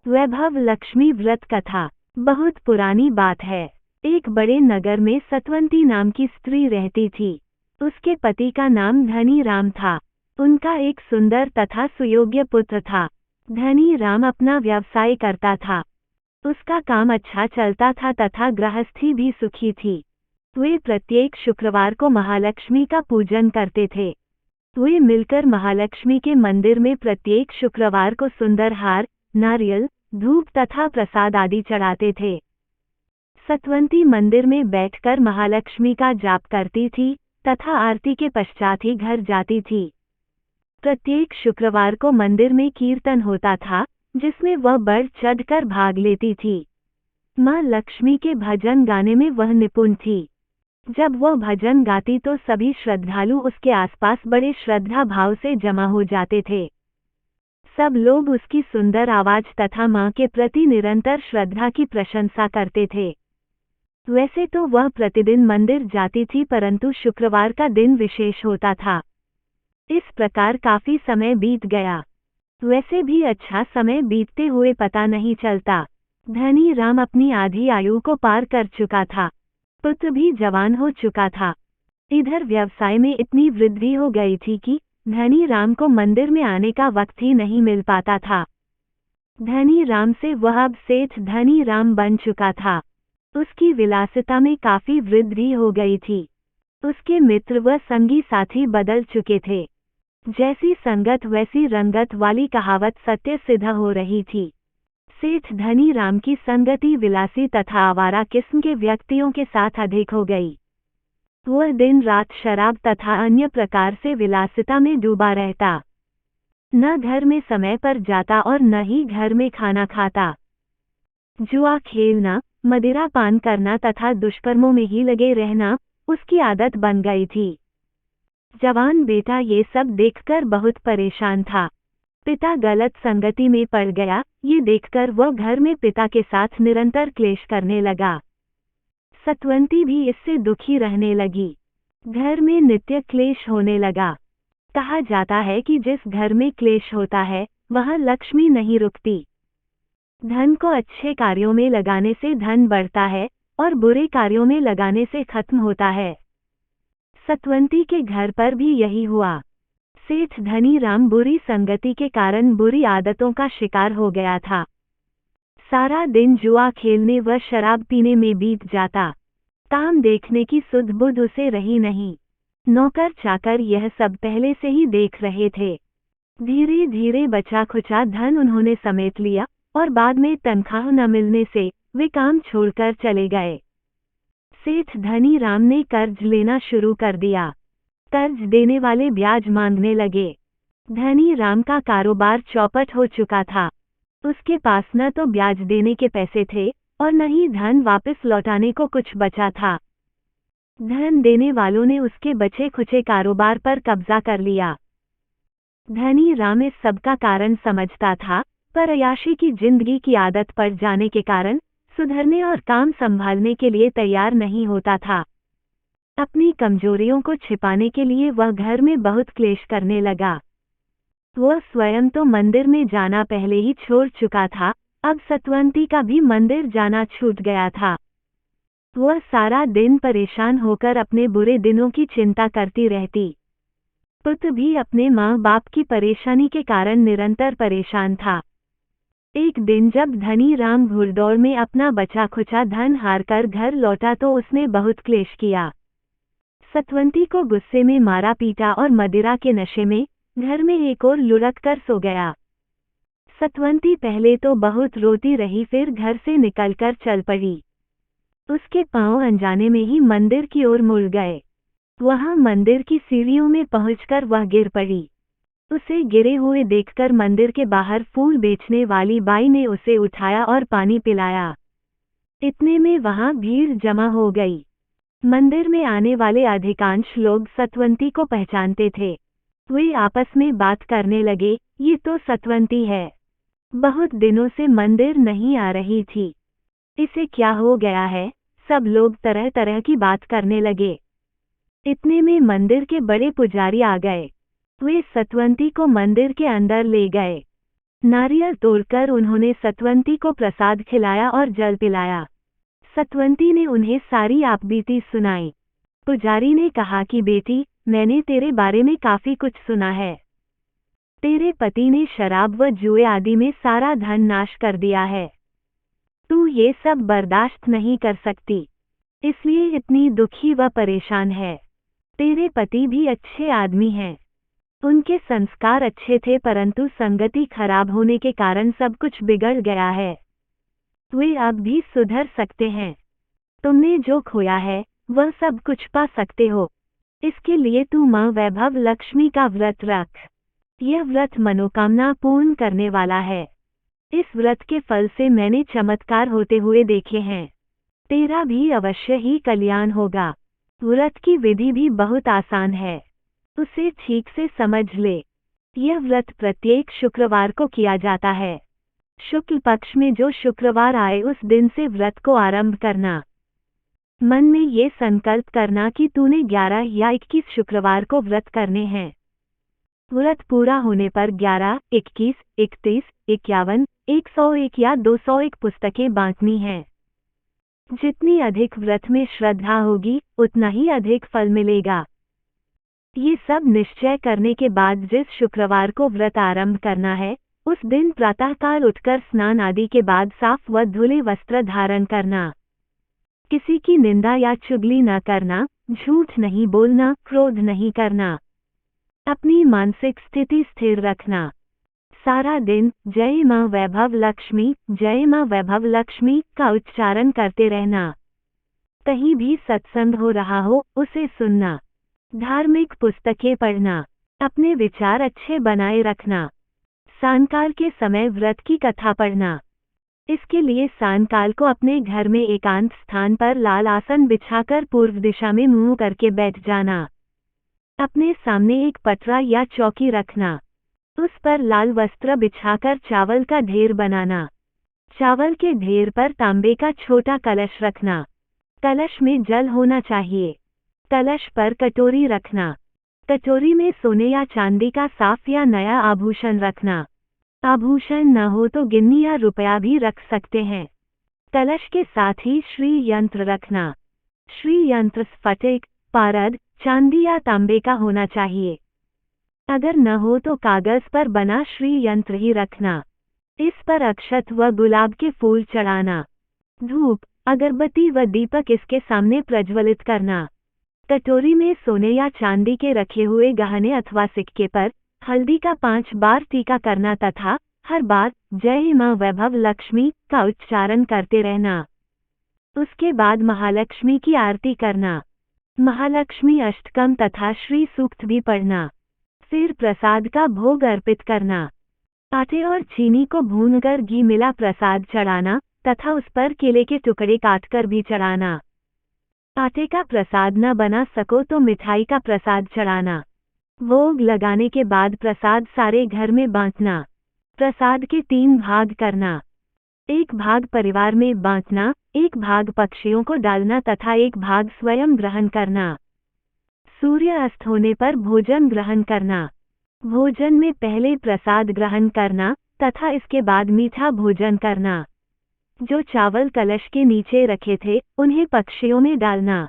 वैभव लक्ष्मी व्रत कथा। बहुत पुरानी बात है। एक बड़े नगर में सतवंती नाम की स्त्री रहती थी। उसके पति का नाम धनी राम था। उनका एक सुंदर तथा सुयोग्य पुत्र था। धनी राम अपना व्यवसाय करता था। उसका काम अच्छा चलता था तथा गृहस्थी भी सुखी थी। वे प्रत्येक शुक्रवार को महालक्ष्मी का पूजन करते थे। वे मिलकर महालक्ष्मी के मंदिर में प्रत्येक शुक्रवार को सुंदर हार, नारियल, धूप तथा प्रसाद आदि चढ़ाते थे। सतवंती मंदिर में बैठकर महालक्ष्मी का जाप करती थी तथा आरती के पश्चात ही घर जाती थी। प्रत्येक शुक्रवार को मंदिर में कीर्तन होता था, जिसमें वह बढ़ चढ़कर भाग लेती थी। मां लक्ष्मी के भजन गाने में वह निपुण थी। जब वह भजन गाती तो सभी श्रद्धालु उसके आसपास बड़े श्रद्धा भाव से जमा हो जाते थे। सब लोग उसकी सुंदर आवाज तथा मां के प्रति निरंतर श्रद्धा की प्रशंसा करते थे। वैसे तो वह प्रतिदिन मंदिर जाती थी, परंतु शुक्रवार का दिन विशेष होता था। इस प्रकार काफी समय बीत गया। वैसे भी अच्छा समय बीतते हुए पता नहीं चलता। धनी राम अपनी आधी आयु को पार कर चुका था। पुत्र भी जवान हो चुका था। इधर व्यवसाय में इतनी वृद्धि हो गई थी कि धनी राम को मंदिर में आने का वक्त ही नहीं मिल पाता था। धनी राम से वह अब सेठ धनी राम बन चुका था। उसकी विलासिता में काफी वृद्धि हो गई थी। उसके मित्र व संगी साथी बदल चुके थे। जैसी संगत वैसी रंगत वाली कहावत सत्य सिद्ध हो रही थी। सेठ धनी राम की संगति विलासी तथा आवारा किस्म के व्यक्तियों के साथ अधिक हो गई। वह दिन रात शराब तथा अन्य प्रकार से विलासिता में डूबा रहता। न घर में समय पर जाता और न ही घर में खाना खाता। जुआ खेलना, मदिरा पान करना तथा दुष्कर्मों में ही लगे रहना उसकी आदत बन गई थी। जवान बेटा ये सब देखकर बहुत परेशान था। पिता गलत संगति में पड़ गया, ये देखकर वह घर में पिता के साथ निरंतर क्लेश करने लगा। सतवंती भी इससे दुखी रहने लगी। घर में नित्य क्लेश होने लगा। कहा जाता है कि जिस घर में क्लेश होता है वहां लक्ष्मी नहीं रुकती। धन को अच्छे कार्यों में लगाने से धन बढ़ता है और बुरे कार्यों में लगाने से खत्म होता है। सतवंती के घर पर भी यही हुआ। सेठ धनी राम बुरी संगति के कारण बुरी आदतों का शिकार हो गया था। सारा दिन जुआ खेलने व शराब पीने में बीत जाता। काम देखने की सुध बुध उसे रही नहीं। नौकर चाकर यह सब पहले से ही देख रहे थे। धीरे धीरे बचा खुचा धन उन्होंने समेट लिया और बाद में तनख्वाह न मिलने से वे काम छोड़कर चले गए। सेठ धनी राम ने कर्ज लेना शुरू कर दिया। कर्ज देने वाले ब्याज मांगने लगे। धनी राम का कारोबार चौपट हो चुका था। उसके पास न तो ब्याज देने के पैसे थे और न ही धन वापस लौटाने को कुछ बचा था। धन देने वालों ने उसके बचे खुचे कारोबार पर कब्जा कर लिया। धनी राम इस सब का कारण समझता था, पर अय्याशी की जिंदगी की आदत पड़ जाने के कारण सुधरने और काम संभालने के लिए तैयार नहीं होता था। अपनी कमजोरियों को छिपाने के लिए वह घर में बहुत क्लेश करने लगा। वह स्वयं तो मंदिर में जाना पहले ही छोड़ चुका था, अब सतवंती का भी मंदिर जाना छूट गया था। वह सारा दिन परेशान होकर अपने बुरे दिनों की चिंता करती रहती। पुत्र भी अपने माँ बाप की परेशानी के कारण निरंतर परेशान था। एक दिन जब धनी राम घुड़दौड़ में अपना बचा खुचा धन हारकर घर लौटा तो उसने बहुत क्लेश किया। सतवंती को गुस्से में मारा पीटा और मदिरा के नशे में घर में एक और लुढ़क कर सो गया। सतवंती पहले तो बहुत रोती रही, फिर घर से निकलकर चल पड़ी। उसके पांव अनजाने में ही मंदिर की ओर मुड़ गए। वहां मंदिर की सीढ़ियों में पहुंचकर वह गिर पड़ी। उसे गिरे हुए देखकर मंदिर के बाहर फूल बेचने वाली बाई ने उसे उठाया और पानी पिलाया। इतने में वहां भीड़ जमा हो गई। मंदिर में आने वाले अधिकांश लोग सतवंती को पहचानते थे। वे आपस में बात करने लगे, ये तो सतवंती है। बहुत दिनों से मंदिर नहीं आ रही थी। इसे क्या हो गया है? सब लोग तरह तरह की बात करने लगे। इतने में मंदिर के बड़े पुजारी आ गए। वे सतवंती को मंदिर के अंदर ले गए। नारियल तोड़कर उन्होंने सतवंती को प्रसाद खिलाया और जल पिलाया। सतवंती ने उन्हें सारी आपबीती सुनाई। पुजारी ने कहा कि बेटी, मैंने तेरे बारे में काफी कुछ सुना है। तेरे पति ने शराब व जुए आदि में सारा धन नाश कर दिया है। तू ये सब बर्दाश्त नहीं कर सकती, इसलिए इतनी दुखी व परेशान है। तेरे पति भी अच्छे आदमी हैं। उनके संस्कार अच्छे थे, परंतु संगति खराब होने के कारण सब कुछ बिगड़ गया है। वे अब भी सुधर सकते हैं। तुमने जो खोया है वह सब कुछ पा सकते हो। इसके लिए तू माँ वैभव लक्ष्मी का व्रत रख। यह व्रत मनोकामना पूर्ण करने वाला है। इस व्रत के फल से मैंने चमत्कार होते हुए देखे हैं। तेरा भी अवश्य ही कल्याण होगा। व्रत की विधि भी बहुत आसान है, उसे ठीक से समझ ले। यह व्रत प्रत्येक शुक्रवार को किया जाता है। शुक्ल पक्ष में जो शुक्रवार आए उस दिन से व्रत को आरंभ करना। मन में ये संकल्प करना कि तूने 11 या 21 शुक्रवार को व्रत करने हैं। व्रत पूरा होने पर 11, 21, 31, 51, 101 या 201 पुस्तकें बांटनी हैं। जितनी अधिक व्रत में श्रद्धा होगी उतना ही अधिक फल मिलेगा। ये सब निश्चय करने के बाद जिस शुक्रवार को व्रत आरंभ करना है, उस दिन प्रातःकाल उठकर स्नान आदि के बाद साफ व धुले वस्त्र धारण करना। किसी की निंदा या चुगली न करना, झूठ नहीं बोलना, क्रोध नहीं करना। अपनी मानसिक स्थिति स्थिर रखना। सारा दिन जय माँ वैभव लक्ष्मी, जय माँ वैभव लक्ष्मी का उच्चारण करते रहना। कहीं भी सत्संग हो रहा हो उसे सुनना। धार्मिक पुस्तकें पढ़ना। अपने विचार अच्छे बनाए रखना। सायंकाल के समय व्रत की कथा पढ़ना। इसके लिए सायंकाल को अपने घर में एकांत स्थान पर लाल आसन बिछाकर पूर्व दिशा में मुंह करके बैठ जाना। अपने सामने एक पटरा या चौकी रखना। उस पर लाल वस्त्र बिछाकर चावल का ढेर बनाना। चावल के ढेर पर तांबे का छोटा कलश रखना। कलश में जल होना चाहिए। कलश पर कटोरी रखना। कटोरी में सोने या चांदी का साफ या नया आभूषण रखना। आभूषण न हो तो गिन्नी या रुपया भी रख सकते हैं। कलश के साथ ही श्री यंत्र रखना। श्री यंत्र स्फटिक, पारद, चांदी या तांबे का होना चाहिए। अगर न हो तो कागज पर बना श्री यंत्र ही रखना। इस पर अक्षत व गुलाब के फूल चढ़ाना। धूप, अगरबत्ती व दीपक इसके सामने प्रज्वलित करना। कटोरी में सोने या चांदी के रखे हुए गहने अथवा सिक्के पर हल्दी का 5 बार टीका करना तथा हर बार जय माँ वैभव लक्ष्मी का उच्चारण करते रहना। उसके बाद महालक्ष्मी की आरती करना। महालक्ष्मी अष्टकम तथा श्री सूक्त भी पढ़ना। फिर प्रसाद का भोग अर्पित करना। आटे और चीनी को भूनकर घी मिला प्रसाद चढ़ाना तथा उस पर केले के टुकड़े काटकर भी चढ़ाना। आटे का प्रसाद न बना सको तो मिठाई का प्रसाद चढ़ाना। भोग लगाने के बाद प्रसाद सारे घर में बांटना। प्रसाद के 3 भाग करना। एक भाग परिवार में बांटना, एक भाग पक्षियों को डालना तथा एक भाग स्वयं ग्रहण करना। सूर्य अस्त होने पर भोजन ग्रहण करना। भोजन में पहले प्रसाद ग्रहण करना तथा इसके बाद मीठा भोजन करना। जो चावल कलश के नीचे रखे थे उन्हें पक्षियों में डालना।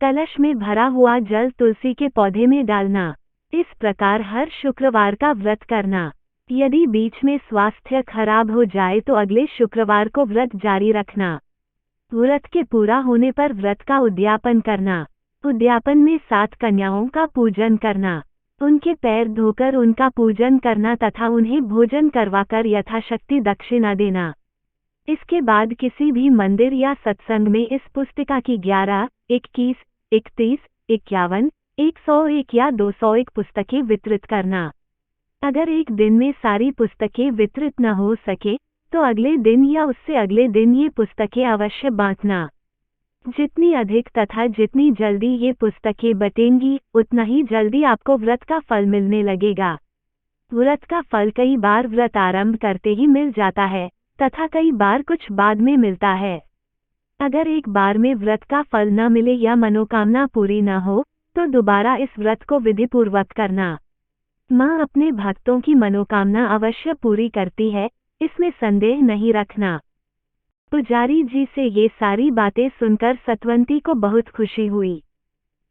कलश में भरा हुआ जल तुलसी के पौधे में डालना। इस प्रकार हर शुक्रवार का व्रत करना। यदि बीच में स्वास्थ्य खराब हो जाए तो अगले शुक्रवार को व्रत जारी रखना। व्रत के पूरा होने पर व्रत का उद्यापन करना। उद्यापन में 7 कन्याओं का पूजन करना। उनके पैर धोकर उनका पूजन करना तथा उन्हें भोजन करवाकर यथाशक्ति दक्षिणा देना। इसके बाद किसी भी मंदिर या सत्संग में इस पुस्तिका की 11, 21, 31, 51, 101 या 201 पुस्तकें वितरित करना। अगर एक दिन में सारी पुस्तकें वितरित न हो सके तो अगले दिन या उससे अगले दिन ये पुस्तकें अवश्य बांटना। जितनी अधिक तथा जितनी जल्दी ये पुस्तकें बटेंगी उतना ही जल्दी आपको व्रत का फल मिलने लगेगा। व्रत का फल कई बार व्रत आरंभ करते ही मिल जाता है तथा कई बार कुछ बाद में मिलता है। अगर एक बार में व्रत का फल न मिले या मनोकामना पूरी न हो तो दोबारा इस व्रत को विधिपूर्वक करना। माँ अपने भक्तों की मनोकामना अवश्य पूरी करती है, इसमें संदेह नहीं रखना। पुजारी जी से ये सारी बातें सुनकर सतवंती को बहुत खुशी हुई।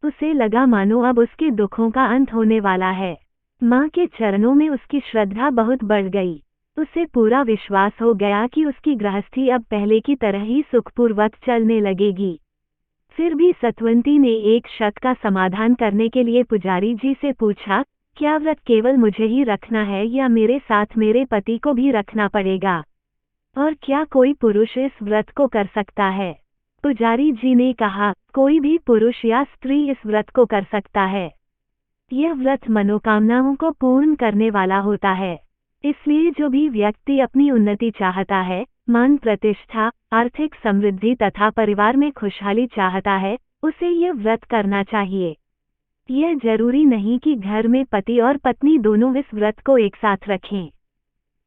उसे लगा मानो अब उसके दुखों का अंत होने वाला है। माँ के चरणों में उसकी श्रद्धा बहुत बढ़ गई। उसे पूरा विश्वास हो गया कि उसकी गृहस्थी अब पहले की तरह ही सुखपूर्वक चलने लगेगी। फिर भी सतवंती ने एक शक का समाधान करने के लिए पुजारी जी से पूछा, क्या व्रत केवल मुझे ही रखना है या मेरे साथ मेरे पति को भी रखना पड़ेगा? और क्या कोई पुरुष इस व्रत को कर सकता है? पुजारी जी ने कहा, कोई भी पुरुष या स्त्री इस व्रत को कर सकता है। यह व्रत मनोकामनाओं को पूर्ण करने वाला होता है। इसलिए जो भी व्यक्ति अपनी उन्नति चाहता है, मान प्रतिष्ठा, आर्थिक समृद्धि तथा परिवार में खुशहाली चाहता है, उसे यह व्रत करना चाहिए। यह जरूरी नहीं कि घर में पति और पत्नी दोनों इस व्रत को एक साथ रखें।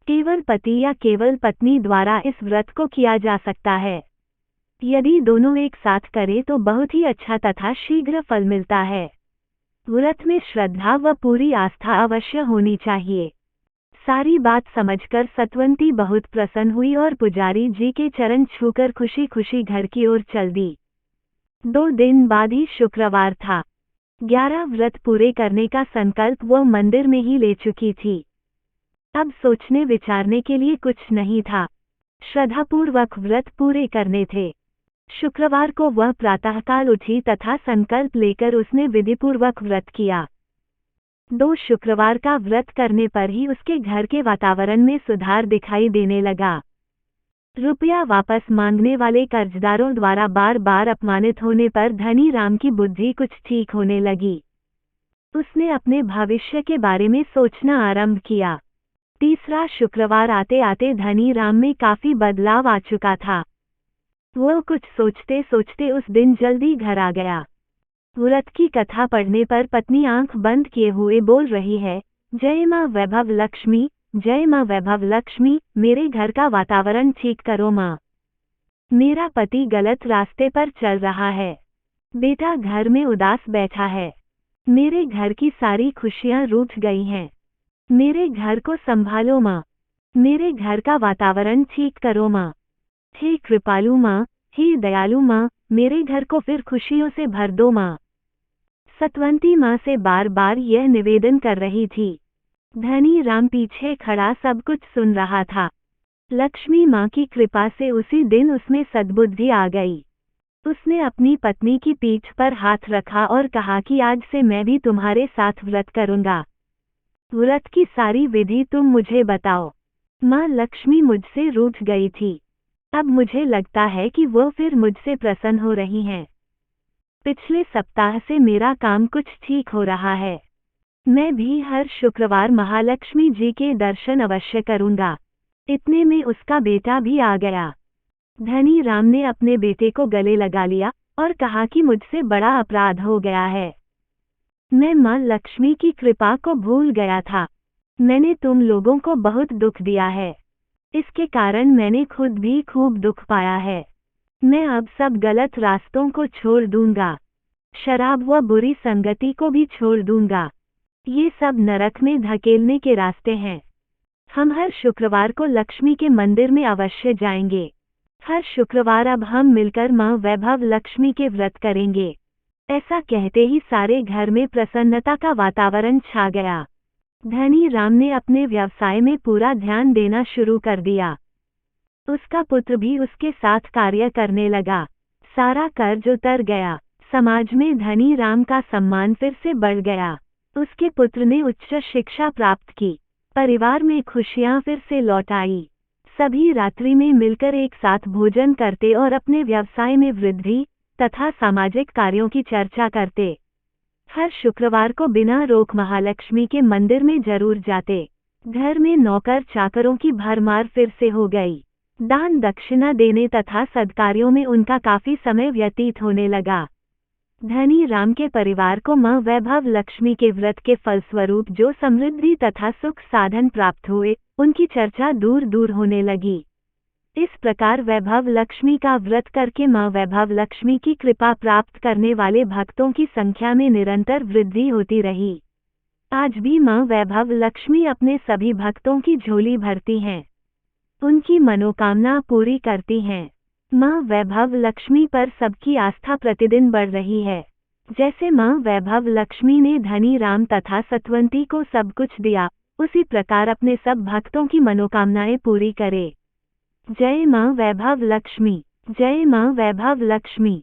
केवल पति या केवल पत्नी द्वारा इस व्रत को किया जा सकता है। यदि दोनों एक साथ करें तो बहुत ही अच्छा तथा शीघ्र फल मिलता है। व्रत में श्रद्धा व पूरी आस्था अवश्य होनी चाहिए। सारी बात समझकर सतवंती बहुत प्रसन्न हुई और पुजारी जी के चरण छूकर खुशी खुशी घर की ओर चल दी। 2 दिन बाद ही शुक्रवार था। 11 व्रत पूरे करने का संकल्प वह मंदिर में ही ले चुकी थी। अब सोचने विचारने के लिए कुछ नहीं था। श्रद्धापूर्वक व्रत पूरे करने थे। शुक्रवार को वह प्रातःकाल उठी तथा संकल्प लेकर उसने विधिपूर्वक व्रत किया। 2 शुक्रवार का व्रत करने पर ही उसके घर के वातावरण में सुधार दिखाई देने लगा। रुपया वापस मांगने वाले कर्जदारों द्वारा बार बार अपमानित होने पर धनी राम की बुद्धि कुछ ठीक होने लगी। उसने अपने भविष्य के बारे में सोचना आरंभ किया। तीसरा शुक्रवार आते आते धनी राम में काफी बदलाव आ चुका था। वो कुछ सोचते सोचते उस दिन जल्दी घर आ गया। व्रत की कथा पढ़ने पर पत्नी आंख बंद किए हुए बोल रही है, जय माँ वैभव लक्ष्मी, जय माँ वैभव लक्ष्मी, मेरे घर का वातावरण ठीक करो माँ। मेरा पति गलत रास्ते पर चल रहा है। बेटा घर में उदास बैठा है। मेरे घर की सारी खुशियाँ रूठ गई हैं। मेरे घर को संभालो माँ। मेरे घर का वातावरण ठीक करो माँ। हे कृपालु माँ, हे दयालु माँ, मेरे घर को फिर खुशियों से भर दो माँ। सतवंती माँ से बार बार यह निवेदन कर रही थी। धनी राम पीछे खड़ा सब कुछ सुन रहा था। लक्ष्मी माँ की कृपा से उसी दिन उसमें सद्बुद्धि आ गई। उसने अपनी पत्नी की पीठ पर हाथ रखा और कहा कि आज से मैं भी तुम्हारे साथ व्रत करूँगा। व्रत की सारी विधि तुम मुझे बताओ। माँ लक्ष्मी मुझसे रूठ गई थी। अब मुझे लगता है कि वो फिर मुझसे प्रसन्न हो रही हैं। पिछले सप्ताह से मेरा काम कुछ ठीक हो रहा है। मैं भी हर शुक्रवार महालक्ष्मी जी के दर्शन अवश्य करूँगा। इतने में उसका बेटा भी आ गया। धनी राम ने अपने बेटे को गले लगा लिया और कहा कि मुझसे बड़ा अपराध हो गया है। मैं माँ लक्ष्मी की कृपा को भूल गया था। मैंने तुम लोगों को बहुत दुख दिया है। इसके कारण मैंने खुद भी खूब दुख पाया है। मैं अब सब गलत रास्तों को छोड़ दूंगा। शराब व बुरी संगति को भी छोड़ दूंगा। ये सब नरक में धकेलने के रास्ते हैं। हम हर शुक्रवार को लक्ष्मी के मंदिर में अवश्य जाएंगे। हर शुक्रवार अब हम मिलकर माँ वैभव लक्ष्मी के व्रत करेंगे। ऐसा कहते ही सारे घर में प्रसन्नता का वातावरण छा गया। धनी राम ने अपने व्यवसाय में पूरा ध्यान देना शुरू कर दिया। उसका पुत्र भी उसके साथ कार्य करने लगा। सारा कर्ज उतर गया। समाज में धनी राम का सम्मान फिर से बढ़ गया। उसके पुत्र ने उच्च शिक्षा प्राप्त की। परिवार में खुशियां फिर से लौट आई। सभी रात्रि में मिलकर एक साथ भोजन करते और अपने व्यवसाय में वृद्धि तथा सामाजिक कार्यों की चर्चा करते। हर शुक्रवार को बिना रोक महालक्ष्मी के मंदिर में जरूर जाते। घर में नौकर चाकरों की भरमार फिर से हो गई। दान दक्षिणा देने तथा सद्कार्यों में उनका काफी समय व्यतीत होने लगा। धनी राम के परिवार को माँ वैभव लक्ष्मी के व्रत के फलस्वरूप जो समृद्धि तथा सुख साधन प्राप्त हुए, उनकी चर्चा दूर दूर होने लगी। इस प्रकार वैभव लक्ष्मी का व्रत करके माँ वैभव लक्ष्मी की कृपा प्राप्त करने वाले भक्तों की संख्या में निरंतर वृद्धि होती रही। आज भी माँ वैभव लक्ष्मी अपने सभी भक्तों की झोली भरती हैं, उनकी मनोकामना पूरी करती हैं। माँ वैभव लक्ष्मी पर सबकी आस्था प्रतिदिन बढ़ रही है। जैसे माँ वैभव लक्ष्मी ने धनी राम तथा सतवंती को सब कुछ दिया, उसी प्रकार अपने सब भक्तों की मनोकामनाएं पूरी करे। जय माँ वैभव लक्ष्मी। जय माँ वैभव लक्ष्मी।